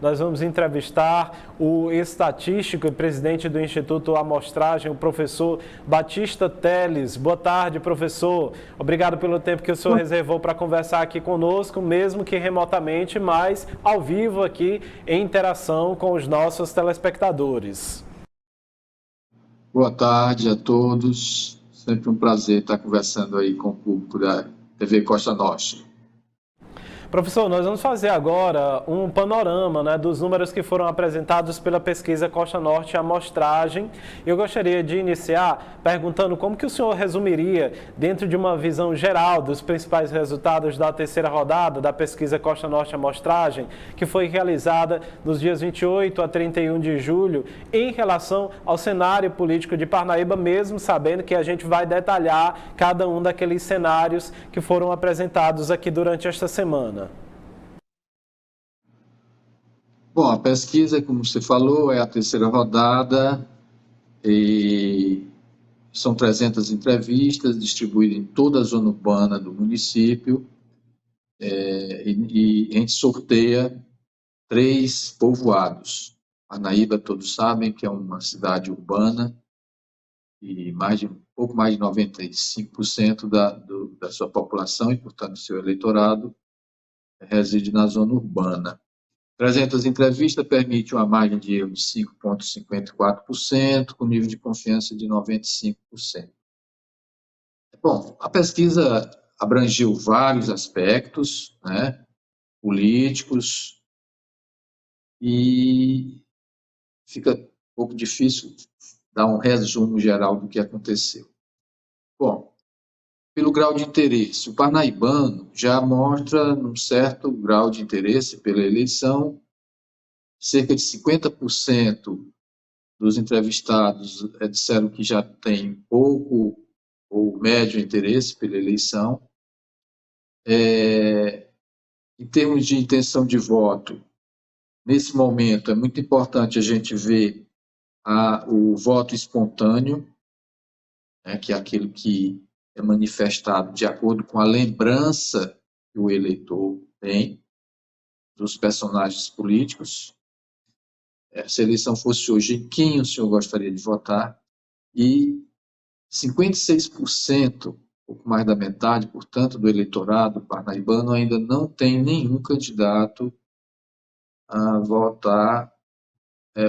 nós vamos entrevistar o estatístico e presidente do Instituto Amostragem, o professor Batista Teles. Boa tarde, professor. Obrigado pelo tempo que o senhor reservou para conversar aqui conosco, mesmo que remotamente, mas ao vivo aqui em interação com os nossos telespectadores. Boa tarde a todos. Sempre um prazer estar conversando aí com o público da TV Costa Norte. Professor, nós vamos fazer agora um panorama, né, dos números que foram apresentados pela pesquisa Costa Norte Amostragem. Eu gostaria de iniciar perguntando como que o senhor resumiria, dentro de uma visão geral, dos principais resultados da terceira rodada da pesquisa Costa Norte Amostragem, que foi realizada nos dias 28 a 31 de julho, em relação ao cenário político de Parnaíba, mesmo sabendo que a gente vai detalhar cada um daqueles cenários que foram apresentados aqui durante esta semana. Bom, a pesquisa, como você falou, é a terceira rodada e são 300 entrevistas distribuídas em toda a zona urbana do município e a gente sorteia 3 povoados. Parnaíba, todos sabem que é uma cidade urbana e pouco mais de 95% da sua população e, portanto, seu eleitorado reside na zona urbana. 300 entrevistas permite uma margem de erro de 5,54%, com nível de confiança de 95%. Bom, a pesquisa abrangeu vários aspectos, né, políticos, e fica um pouco difícil dar um resumo geral do que aconteceu. Bom, pelo grau de interesse, o parnaibano já mostra um certo grau de interesse pela eleição. Cerca de 50% dos entrevistados disseram que já tem pouco ou médio interesse pela eleição. Em termos de intenção de voto, nesse momento é muito importante a gente ver o voto espontâneo, né, que é aquele que é manifestado de acordo com a lembrança que o eleitor tem dos personagens políticos. Se a eleição fosse hoje, em quem o senhor gostaria de votar? E 56%, pouco mais da metade, portanto, do eleitorado parnaibano ainda não tem nenhum candidato a votar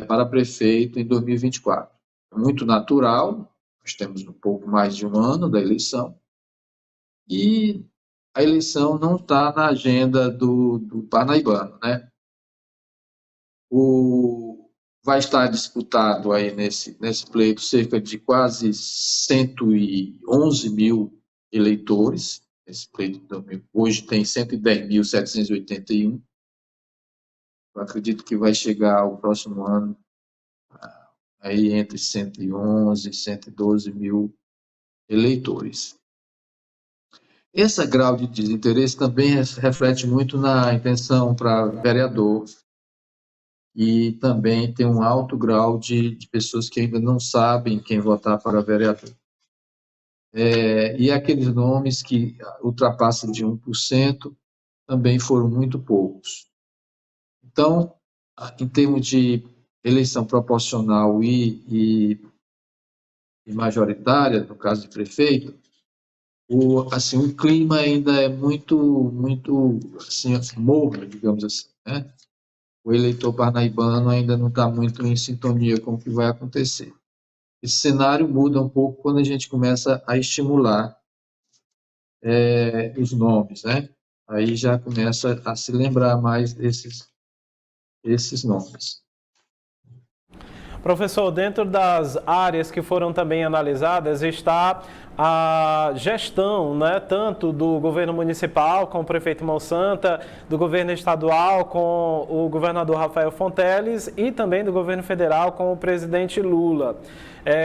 para prefeito em 2024. É muito natural, nós temos um pouco mais de um ano da eleição, e a eleição não está na agenda do parnaibano, né? Vai estar disputado aí nesse pleito cerca de quase 111 mil eleitores. Esse pleito hoje tem 110.781. Eu acredito que vai chegar ao próximo ano aí entre 111 e 112 mil eleitores. Esse grau de desinteresse também reflete muito na intenção para vereador, e também tem um alto grau de pessoas que ainda não sabem quem votar para vereador. E aqueles nomes que ultrapassam de 1% também foram muito poucos. Então, em termos de eleição proporcional e majoritária, no caso de prefeito, o clima ainda é muito assim, morno, digamos assim, né? O eleitor parnaibano ainda não está muito em sintonia com o que vai acontecer. Esse cenário muda um pouco quando a gente começa a estimular os nomes, né? Aí já começa a se lembrar mais desses nomes. Professor, dentro das áreas que foram também analisadas está a gestão, né, tanto do governo municipal com o prefeito Monsanto, do governo estadual com o governador Rafael Fonteles e também do governo federal com o presidente Lula.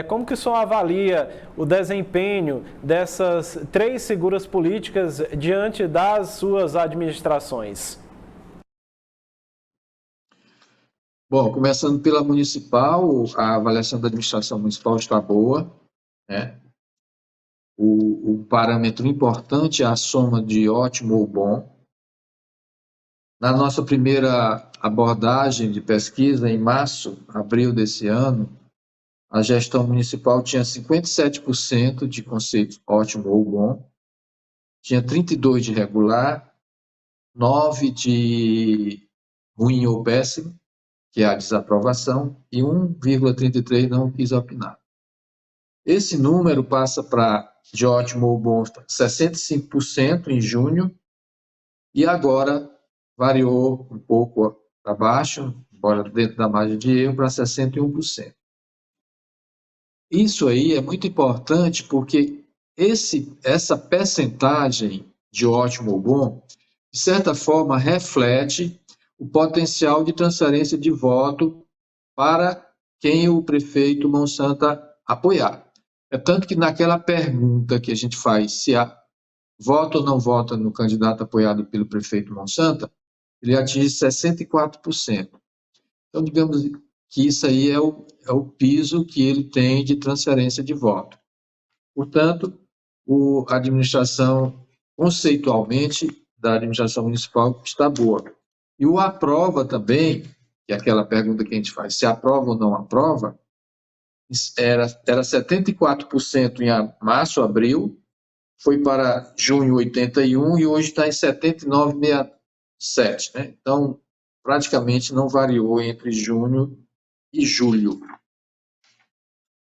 Como que o senhor avalia o desempenho dessas 3 figuras políticas diante das suas administrações? Bom, começando pela municipal, a avaliação da administração municipal está boa, né? O parâmetro importante é a soma de ótimo ou bom. Na nossa primeira abordagem de pesquisa, em março, abril desse ano, a gestão municipal tinha 57% de conceito ótimo ou bom, tinha 32% de regular, 9% de ruim ou péssimo, que é a desaprovação, e 1,33% não quis opinar. Esse número passa para de ótimo ou bom 65% em junho, e agora variou um pouco para baixo, embora dentro da margem de erro, para 61%. Isso aí é muito importante porque essa percentagem de ótimo ou bom, de certa forma, reflete o potencial de transferência de voto para quem o prefeito Monsanto apoiar. É tanto que naquela pergunta que a gente faz se vota ou não vota no candidato apoiado pelo prefeito Monsanto, ele atinge 64%. Então, digamos que isso aí é o piso que ele tem de transferência de voto. Portanto, a administração, conceitualmente, da administração municipal está boa. E o aprova também, que é aquela pergunta que a gente faz, se aprova ou não aprova, era 74% em março, abril, foi para junho 81% e hoje está em 79,67%, né? Então, praticamente não variou entre junho e julho.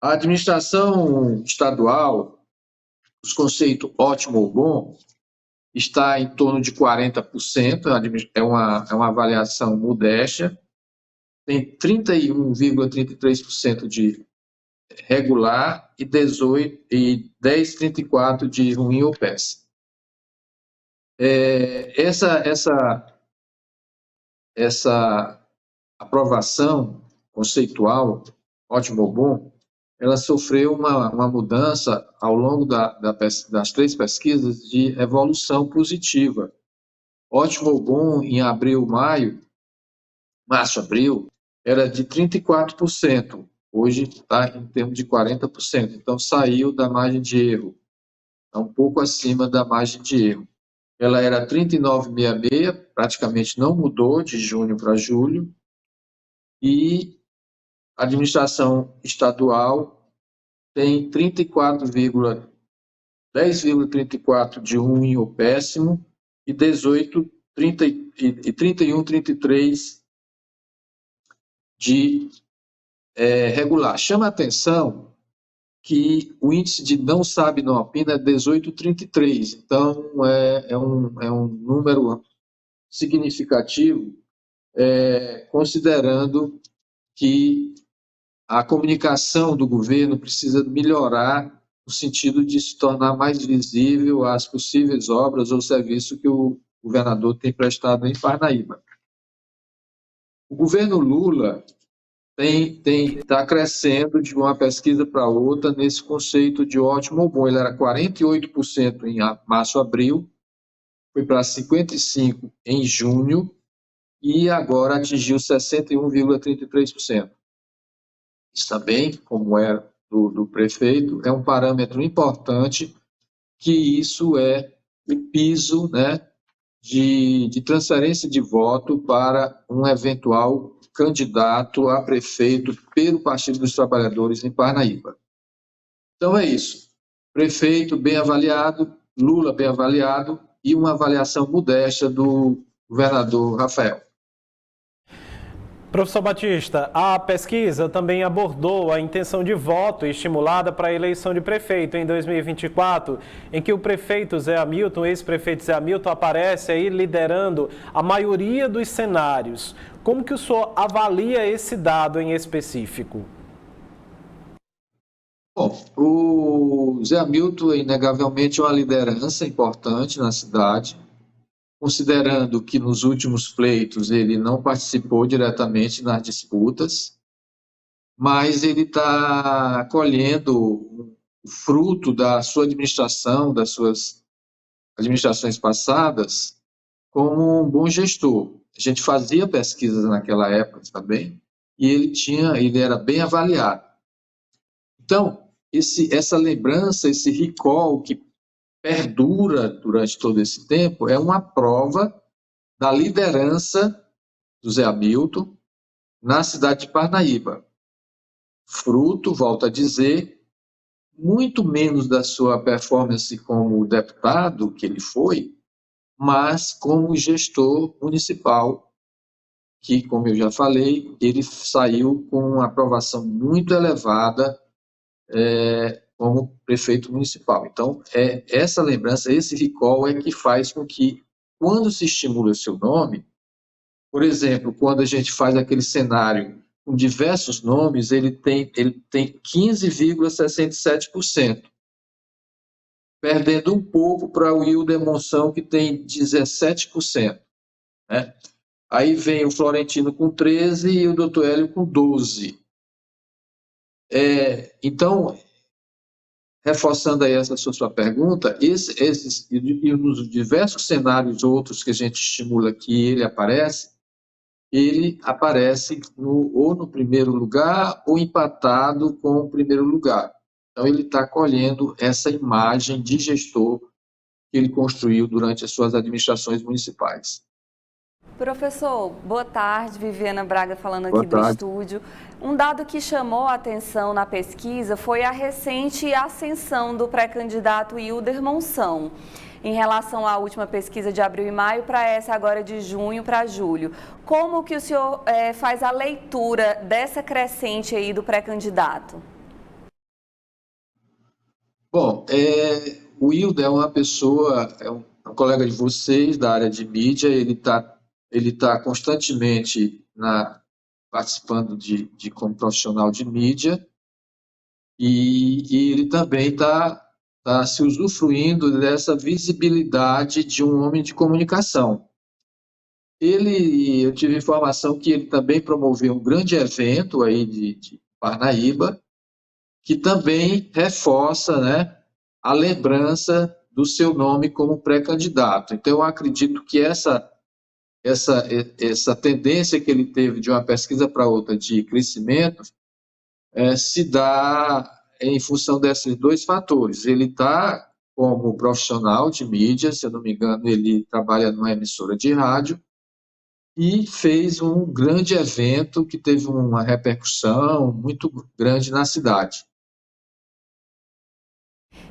A administração estadual, os conceitos ótimo ou bom, está em torno de 40%, é uma avaliação modesta, tem 31,33% de regular e 10,34% de ruim ou péssimo. Essa aprovação conceitual, ótimo ou bom, ela sofreu uma mudança ao longo das 3 pesquisas de evolução positiva. Ótimo ou bom em março, abril, era de 34%, hoje está em termos de 40%, então saiu da margem de erro, está um pouco acima da margem de erro. Ela era 39,66, praticamente não mudou de junho para julho, e a administração estadual tem 10,34 de ruim ou péssimo e 31,33 de regular. Chama a atenção que o índice de não sabe, não opina é 18,33, então é um número significativo, considerando que a comunicação do governo precisa melhorar no sentido de se tornar mais visível as possíveis obras ou serviços que o governador tem prestado em Parnaíba. O governo Lula está crescendo de uma pesquisa para outra nesse conceito de ótimo ou bom. Ele era 48% em março, abril, foi para 55% em junho e agora atingiu 61,33%. Isso também, como é do prefeito, é um parâmetro importante, que isso é o piso, né, de transferência de voto para um eventual candidato a prefeito pelo Partido dos Trabalhadores em Parnaíba. Então é isso. Prefeito bem avaliado, Lula bem avaliado e uma avaliação modesta do governador Rafael. Professor Batista, a pesquisa também abordou a intenção de voto estimulada para a eleição de prefeito em 2024, em que o prefeito Zé Hamilton, ex-prefeito Zé Hamilton, aparece aí liderando a maioria dos cenários. Como que o senhor avalia esse dado em específico? Bom, o Zé Hamilton é inegavelmente uma liderança importante na cidade, considerando que nos últimos pleitos ele não participou diretamente nas disputas, mas ele está colhendo o fruto da sua administração, das suas administrações passadas, como um bom gestor. A gente fazia pesquisas naquela época também, e ele era bem avaliado. Então, essa lembrança, esse recall que perdura durante todo esse tempo, é uma prova da liderança do Zé Hamilton na cidade de Parnaíba. Fruto, volto a dizer, muito menos da sua performance como deputado, que ele foi, mas como gestor municipal, que, como eu já falei, ele saiu com uma aprovação muito elevada como prefeito municipal. Então, essa lembrança, esse recall é que faz com que, quando se estimula o seu nome, por exemplo, quando a gente faz aquele cenário com diversos nomes, ele tem 15,67%, perdendo um pouco para o Wilder Monção, que tem 17%. Né? Aí vem o Florentino com 13% e o Dr. Hélio com 12%. Então, reforçando aí essa sua pergunta, esses e nos diversos cenários outros que a gente estimula que ele aparece ou no primeiro lugar ou empatado com o primeiro lugar. Então, ele está colhendo essa imagem de gestor que ele construiu durante as suas administrações municipais. Professor, boa tarde. Viviana Braga falando Boa aqui tarde. do estúdio. Um dado que chamou a atenção na pesquisa foi a recente ascensão do pré-candidato Wilder Monção, em relação à última pesquisa de abril e maio para essa agora de junho para julho. Como que o senhor faz a leitura dessa crescente aí do pré-candidato? Bom, o Wilder é uma pessoa, um colega de vocês da área de mídia, ele tá constantemente participando como profissional de mídia e ele também está se usufruindo dessa visibilidade de um homem de comunicação. Eu tive informação que ele também promoveu um grande evento aí de Parnaíba, que também reforça, né, a lembrança do seu nome como pré-candidato. Então, eu acredito que essa tendência que ele teve de uma pesquisa para outra de crescimento se dá em função desses dois fatores. Ele está como profissional de mídia, se eu não me engano, ele trabalha numa emissora de rádio, e fez um grande evento que teve uma repercussão muito grande na cidade.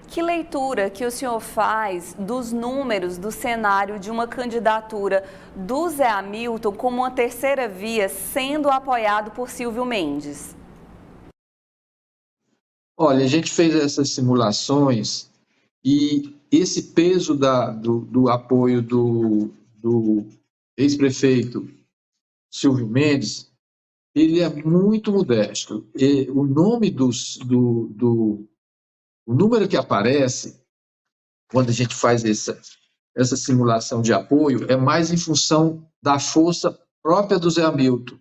Que leitura que o senhor faz dos números do cenário de uma candidatura do Zé Hamilton como uma terceira via sendo apoiado por Silvio Mendes? Olha, a gente fez essas simulações e esse peso do apoio do ex-prefeito Silvio Mendes, ele é muito modesto. E o nome o número que aparece quando a gente faz essa simulação de apoio é mais em função da força própria do Zé Hamilton.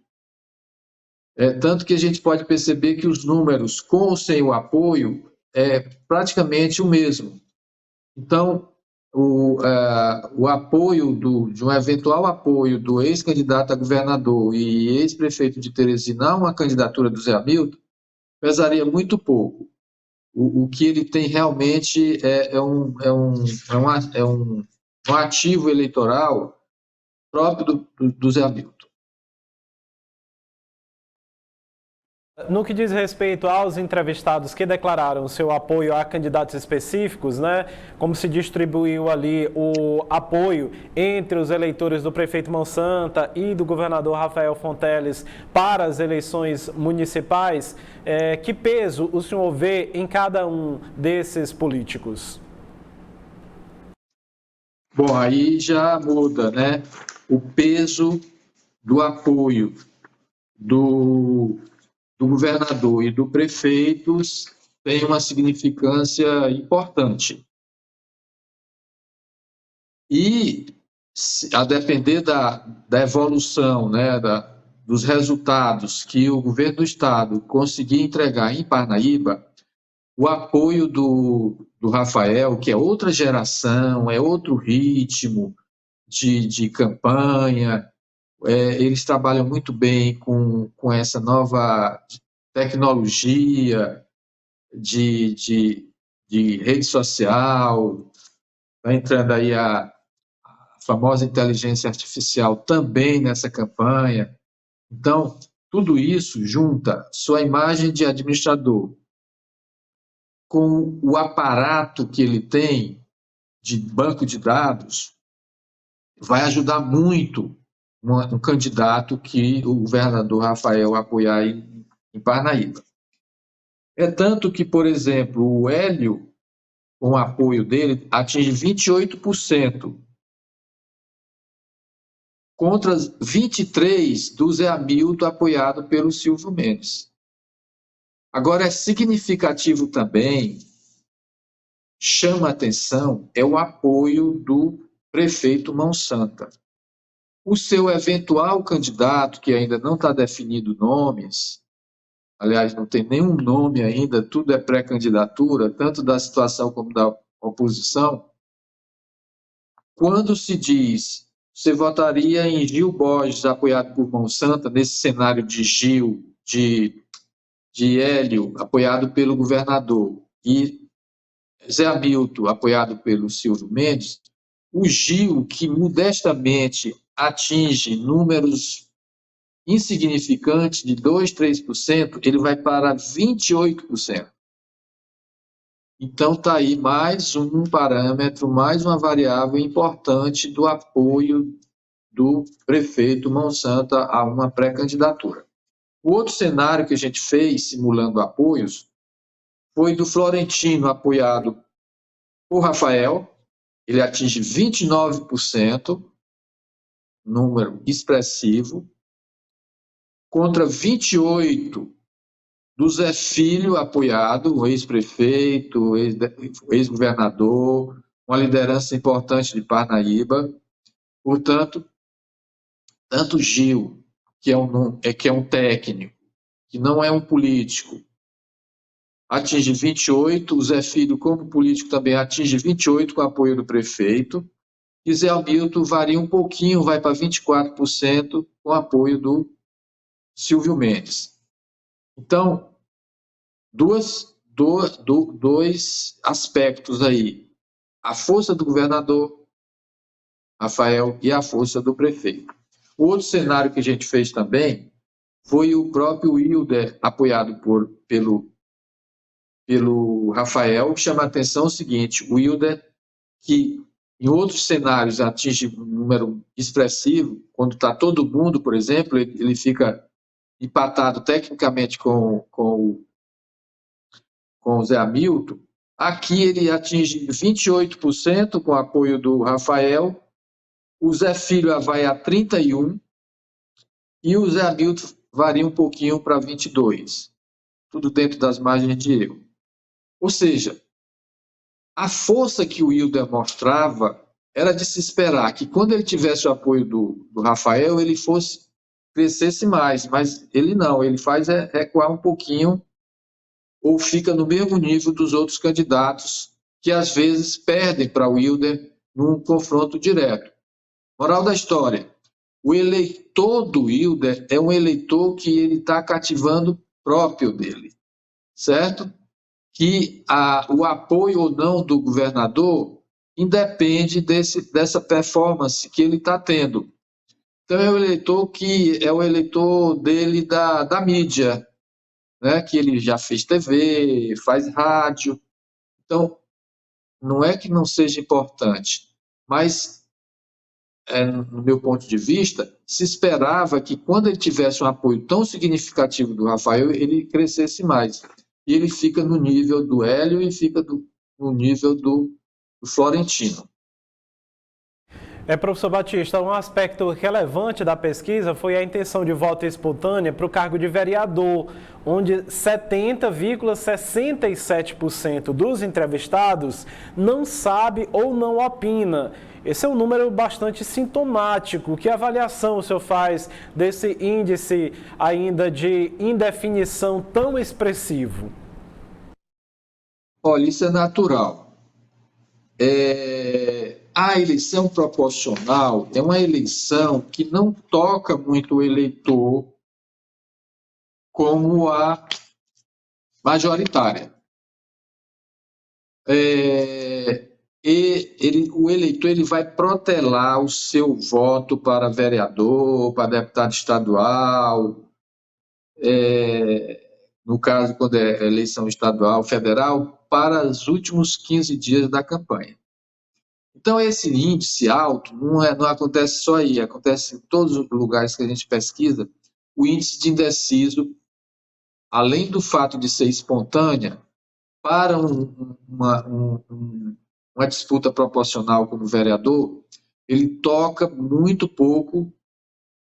Tanto que a gente pode perceber que os números com ou sem o apoio é praticamente o mesmo. Então, o apoio de um eventual apoio do ex-candidato a governador e ex-prefeito de Teresina a uma candidatura do Zé Hamilton pesaria muito pouco. O que ele tem realmente é um ativo eleitoral próprio do Zé Hamilton. No que diz respeito aos entrevistados que declararam seu apoio a candidatos específicos, né, como se distribuiu ali o apoio entre os eleitores do prefeito Monsanto e do governador Rafael Fonteles para as eleições municipais, que peso o senhor vê em cada um desses políticos? Bom, aí já muda, né? O peso do apoio do governador e do prefeito tem uma significância importante. E, a depender da evolução, né, dos resultados que o governo do Estado conseguir entregar em Parnaíba, o apoio do Rafael, que é outra geração, é outro ritmo de campanha, eles trabalham muito bem com essa nova tecnologia de rede social, está entrando aí a famosa inteligência artificial também nessa campanha. Então, tudo isso junta sua imagem de administrador com o aparato que ele tem de banco de dados, vai ajudar muito um candidato que o governador Rafael apoiar em Parnaíba. É tanto que, por exemplo, o Hélio, com o apoio dele, atinge 28%, contra 23% do Zé Hamilton, apoiado pelo Silvio Mendes. Agora, é significativo também, chama atenção, é o apoio do prefeito Mão Santa. O seu eventual candidato, que ainda não está definido nomes, aliás, não tem nenhum nome ainda, tudo é pré-candidatura, tanto da situação como da oposição, quando se diz, você votaria em Gil Borges, apoiado por Mão Santa, nesse cenário de Gil, de Hélio, apoiado pelo governador, e Zé Hamilton, apoiado pelo Silvio Mendes, o Gil, que modestamente atinge números insignificantes de 2%, 3%, ele vai para 28%. Então, está aí mais um parâmetro, mais uma variável importante do apoio do prefeito Mão Santa a uma pré-candidatura. O outro cenário que a gente fez, simulando apoios, foi do Florentino, apoiado por Rafael, ele atinge 29%, número expressivo, contra 28% do Zé Filho, apoiado, o ex-prefeito, ex-governador, uma liderança importante de Parnaíba. Portanto, tanto Gil, que é um técnico, que não é um político, atinge 28%, o Zé Filho, como político, também atinge 28% com o apoio do prefeito, e Zé Hamilton varia um pouquinho, vai para 24% com o apoio do Silvio Mendes. Então, dois aspectos aí, a força do governador, Rafael, e a força do prefeito. O outro cenário que a gente fez também foi o próprio Wilder, apoiado pelo Rafael, que chama a atenção o seguinte, o Wilder, que em outros cenários atinge um número expressivo, quando está todo mundo, por exemplo, ele fica empatado tecnicamente com o Zé Hamilton, aqui ele atinge 28% com o apoio do Rafael, o Zé Filho vai a 31% e o Zé Hamilton varia um pouquinho para 22%, tudo dentro das margens de erro. Ou seja, a força que o Wilder mostrava era de se esperar que quando ele tivesse o apoio do Rafael, ele crescesse mais, mas ele não, ele faz recuar um pouquinho ou fica no mesmo nível dos outros candidatos que às vezes perdem para o Wilder num confronto direto. Moral da história, o eleitor do Wilder é um eleitor que ele está cativando próprio dele, certo? Que o apoio ou não do governador independe dessa performance que ele está tendo. Então, é o eleitor que é o eleitor dele da mídia, né? Que ele já fez TV, faz rádio. Então, não é que não seja importante, mas, no meu ponto de vista, se esperava que quando ele tivesse um apoio tão significativo do Rafael, ele crescesse mais. E ele fica no nível do Hélio e fica no nível do Florentino. Professor Batista, um aspecto relevante da pesquisa foi a intenção de voto espontânea para o cargo de vereador, onde 70,67% dos entrevistados não sabe ou não opina. Esse é um número bastante sintomático. Que avaliação o senhor faz desse índice ainda de indefinição tão expressivo? Olha, isso é natural. A eleição proporcional é uma eleição que não toca muito o eleitor como a majoritária. o eleitor ele vai protelar o seu voto para vereador, para deputado estadual, no caso, quando é eleição estadual, federal, para os últimos 15 dias da campanha. Então, esse índice alto não acontece só aí, acontece em todos os lugares que a gente pesquisa. O índice de indeciso, além do fato de ser espontânea, para uma disputa proporcional como vereador, ele toca muito pouco.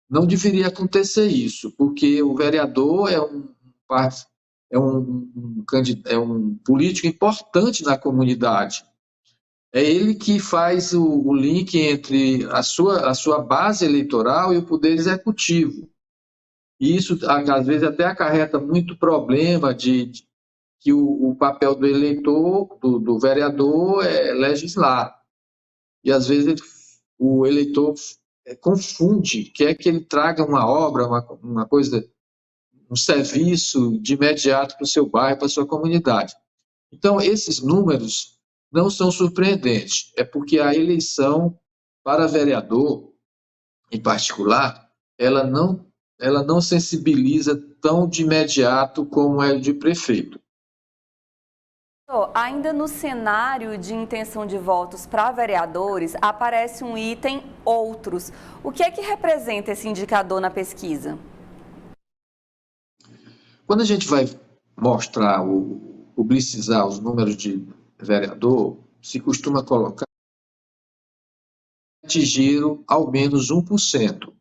Não deveria acontecer isso, porque o vereador é um político importante na comunidade. É ele que faz o link entre a sua base eleitoral e o poder executivo. E isso, às vezes, até acarreta muito problema que o papel do eleitor, do vereador, é legislar. E, às vezes, o eleitor confunde, quer que ele traga uma obra, uma coisa, um serviço de imediato para o seu bairro, para a sua comunidade. Então, esses números não são surpreendentes. É porque a eleição para vereador, em particular, ela não sensibiliza tão de imediato como é de prefeito. Ainda no cenário de intenção de votos para vereadores, aparece um item outros. O que é que representa esse indicador na pesquisa? Quando a gente vai mostrar, publicizar os números de vereador, se costuma colocar atingiram ao menos 1%.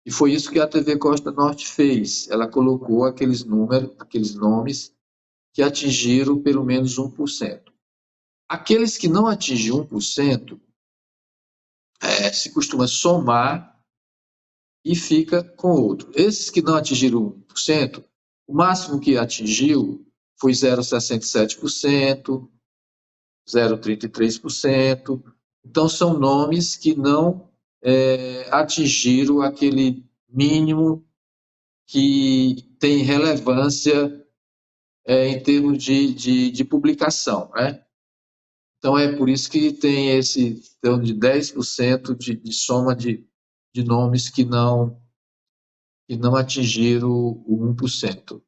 E foi isso que a TV Costa Norte fez. Ela colocou aqueles nomes que atingiram pelo menos 1%. Aqueles que não atingiram 1%, se costuma somar e fica com outro. Esses que não atingiram 1%, o máximo que atingiu foi 0,67%, 0,33%. Então, são nomes que não atingiram aquele mínimo que tem relevância em termos de publicação, né? Então, é por isso que tem esse então, de 10% de soma de nomes que não atingiram o 1%.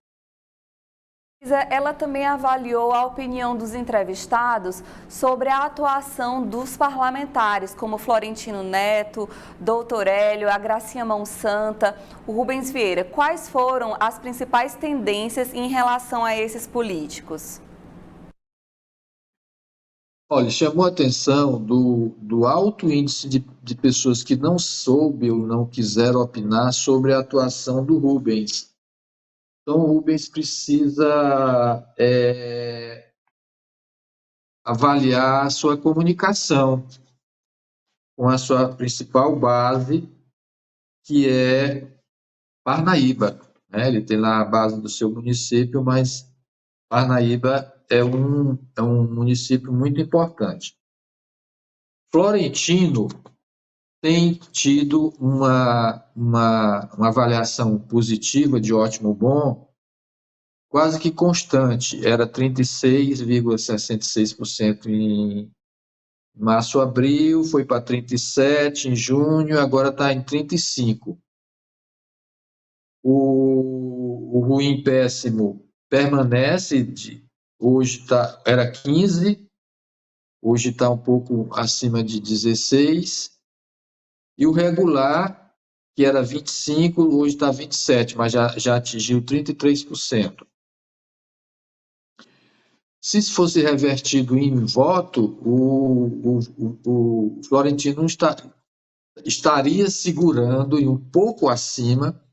Ela também avaliou a opinião dos entrevistados sobre a atuação dos parlamentares, como Florentino Neto, Doutor Hélio, a Gracinha Monsanta, o Rubens Vieira. Quais foram as principais tendências em relação a esses políticos? Olha, chamou a atenção do alto índice de pessoas que não soube ou não quiseram opinar sobre a atuação do Rubens. Então, o Rubens precisa avaliar a sua comunicação com a sua principal base, que é Parnaíba, né? Ele tem lá a base do seu município, mas Parnaíba é um município muito importante. Florentino tem tido uma avaliação positiva de ótimo bom, quase que constante. Era 36,66% em março-abril, foi para 37% em junho, agora está em 35%. O ruim péssimo permanece, hoje era 15%, hoje está um pouco acima de 16%. E o regular, que era 25%, hoje está 27%, mas já atingiu 33%. Se fosse revertido em voto, o Florentino estaria segurando e um pouco acima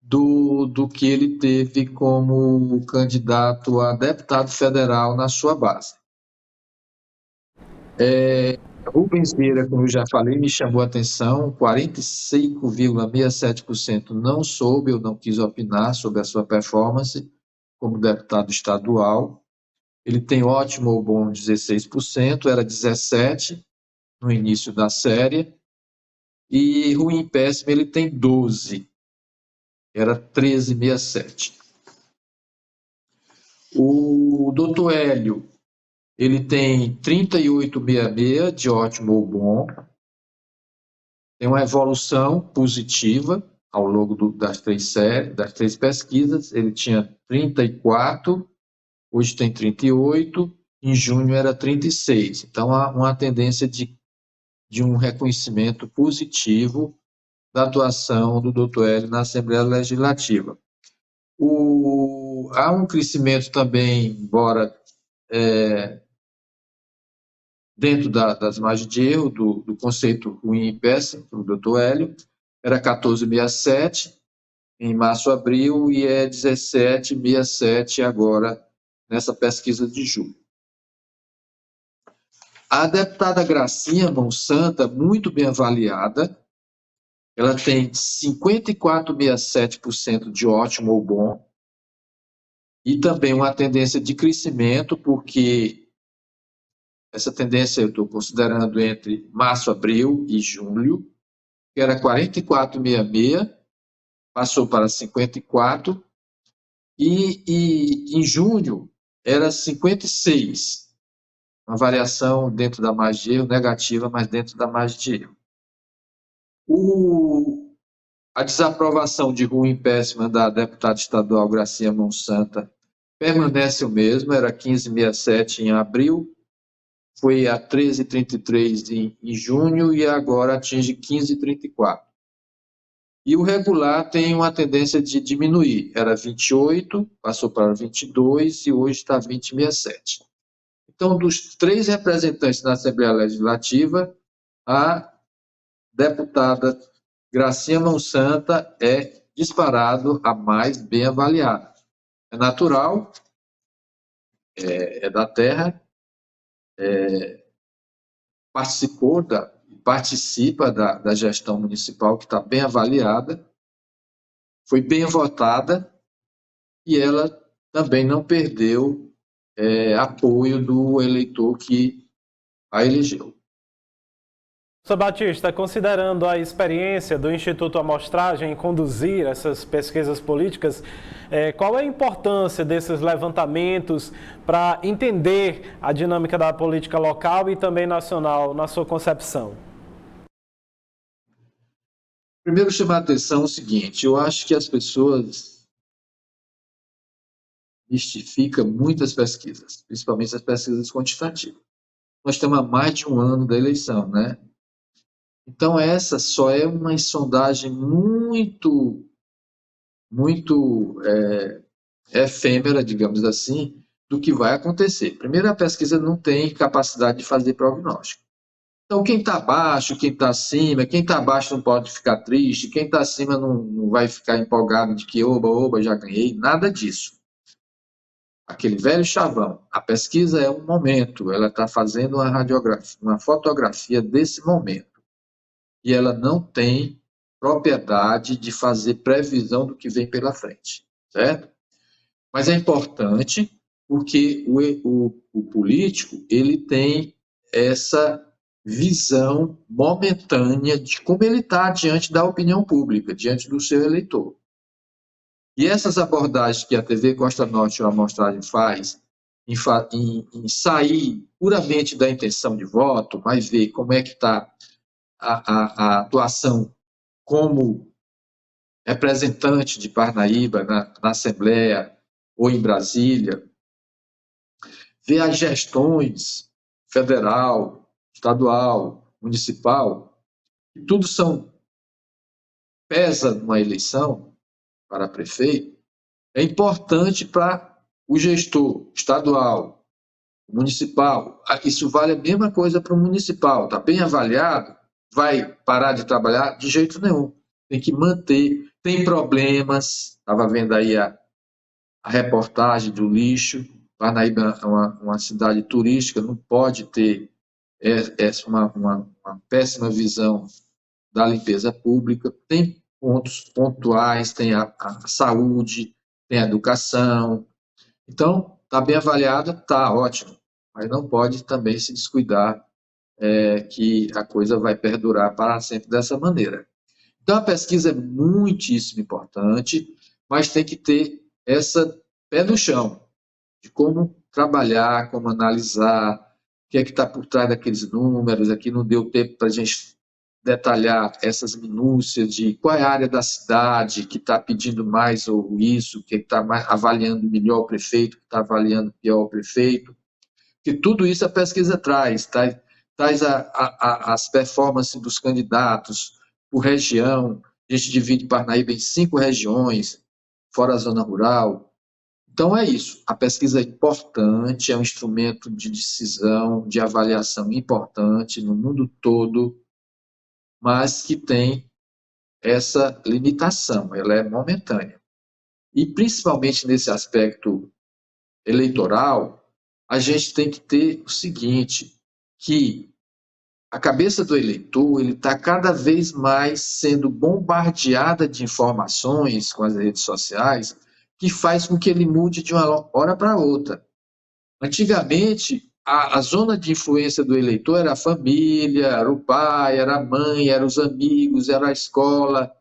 do que ele teve como candidato a deputado federal na sua base. Rubens Vieira, como eu já falei, me chamou a atenção, 45,67% não soube ou não quis opinar sobre a sua performance como deputado estadual. Ele tem ótimo ou bom 16%, era 17% no início da série, e ruim péssimo ele tem 12%, era 13,67%. O doutor Hélio ele tem 38,66 de ótimo ou bom, tem uma evolução positiva ao longo das três séries, das três pesquisas. Ele tinha 34, hoje tem 38, em junho era 36. Então, há uma tendência de um reconhecimento positivo da atuação do Dr. Hélio na Assembleia Legislativa. Há um crescimento também, embora dentro das margens de erro, do conceito ruim e péssimo, para o Dr. Hélio, era 14,67 em março-abril e é 17,67 agora, nessa pesquisa de julho. A deputada Gracinha Monsanta, muito bem avaliada, ela tem 54,67% de ótimo ou bom, e também uma tendência de crescimento, porque essa tendência eu estou considerando entre março, abril e julho, que era 44,66, passou para 54, e em junho era 56, uma variação dentro da margem de erro, negativa, mas dentro da margem de erro. A desaprovação de ruim e péssima da deputada estadual Gracinha Monsanta permanece o mesmo, era 15,67 em abril, foi a 13,33 em junho e agora atinge 15,34. E o regular tem uma tendência de diminuir, era 28, passou para 22 e hoje está 20,67. Então, dos 3 representantes da Assembleia Legislativa, a deputada Gracinha Monsanta é disparado a mais bem avaliada. É natural, é da terra, participa da gestão municipal, que está bem avaliada, foi bem votada, e ela também não perdeu apoio do eleitor que a elegeu. Professor Batista, considerando a experiência do Instituto Amostragem em conduzir essas pesquisas políticas, qual é a importância desses levantamentos para entender a dinâmica da política local e também nacional, na sua concepção? Primeiro, chamar a atenção o seguinte: eu acho que as pessoas mistificam muitas pesquisas, principalmente as pesquisas quantitativas. Nós estamos há mais de um ano da eleição, né? Então, essa só é uma sondagem muito efêmera, digamos assim, do que vai acontecer. Primeiro, a pesquisa não tem capacidade de fazer prognóstico. Então, quem está abaixo, quem está acima, quem está abaixo não pode ficar triste, quem está acima não vai ficar empolgado de que, oba, já ganhei, nada disso. Aquele velho chavão. A pesquisa é um momento, ela está fazendo uma fotografia desse momento. E ela não tem propriedade de fazer previsão do que vem pela frente, certo? Mas é importante porque o político, ele tem essa visão momentânea de como ele está diante da opinião pública, diante do seu eleitor. E essas abordagens que a TV Costa Norte ou a Amostragem faz, em sair puramente da intenção de voto, mas ver como é que está a atuação como representante de Parnaíba na Assembleia ou em Brasília, ver as gestões federal, estadual, municipal, que tudo pesa numa eleição para prefeito, é importante para o gestor estadual, municipal. Isso vale a mesma coisa para o municipal, está bem avaliado, vai parar de trabalhar? De jeito nenhum. Tem que manter. Tem problemas. Estava vendo aí a reportagem do lixo. Parnaíba é uma cidade turística, não pode ter uma péssima visão da limpeza pública. Tem pontos pontuais, tem a saúde, tem a educação. Então, está bem avaliada, está ótimo. Mas não pode também se descuidar que a coisa vai perdurar para sempre dessa maneira. Então, a pesquisa é muitíssimo importante, mas tem que ter essa pé no chão, de como trabalhar, como analisar, o que é que está por trás daqueles números. Aqui não deu tempo para a gente detalhar essas minúcias de qual é a área da cidade que está pedindo mais ou isso, que está avaliando melhor o prefeito, que está avaliando pior o prefeito, que tudo isso a pesquisa traz as performances dos candidatos por região. A gente divide Parnaíba em 5 regiões, fora a zona rural. Então é isso, a pesquisa é importante, é um instrumento de decisão, de avaliação importante no mundo todo, mas que tem essa limitação, ela é momentânea. E principalmente nesse aspecto eleitoral, a gente tem que ter o seguinte, que a cabeça do eleitor ele está cada vez mais sendo bombardeada de informações com as redes sociais, que faz com que ele mude de uma hora para outra. Antigamente, a zona de influência do eleitor era a família, era o pai, era a mãe, eram os amigos, era a escola,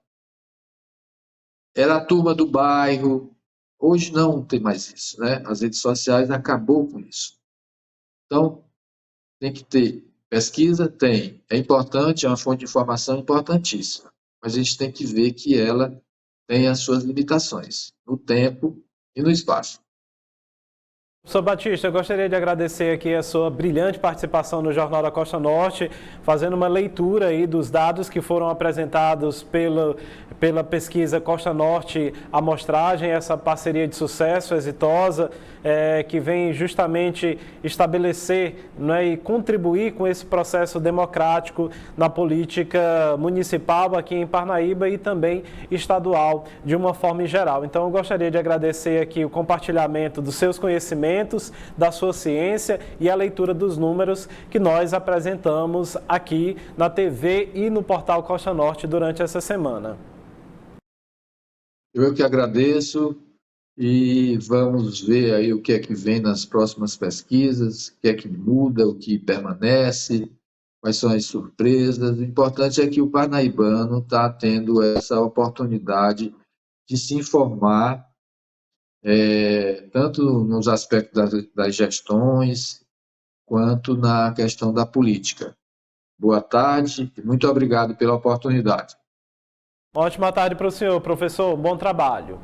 era a turma do bairro. Hoje não tem mais isso, né? As redes sociais acabou com isso. Então, tem que ter pesquisa? Tem. É importante, é uma fonte de informação importantíssima. Mas a gente tem que ver que ela tem as suas limitações, no tempo e no espaço. Professor Batista, eu gostaria de agradecer aqui a sua brilhante participação no Jornal da Costa Norte, fazendo uma leitura aí dos dados que foram apresentados pela pesquisa Costa Norte Amostragem, essa parceria de sucesso exitosa, que vem justamente estabelecer, né, e contribuir com esse processo democrático na política municipal aqui em Parnaíba e também estadual, de uma forma geral. Então, eu gostaria de agradecer aqui o compartilhamento dos seus conhecimentos, da sua ciência e a leitura dos números que nós apresentamos aqui na TV e no portal Costa Norte durante essa semana. Eu que agradeço e vamos ver aí o que é que vem nas próximas pesquisas, o que é que muda, o que permanece, quais são as surpresas. O importante é que o parnaibano está tendo essa oportunidade de se informar, tanto nos aspectos das gestões, quanto na questão da política. Boa tarde e muito obrigado pela oportunidade. Ótima tarde para o senhor, professor. Bom trabalho.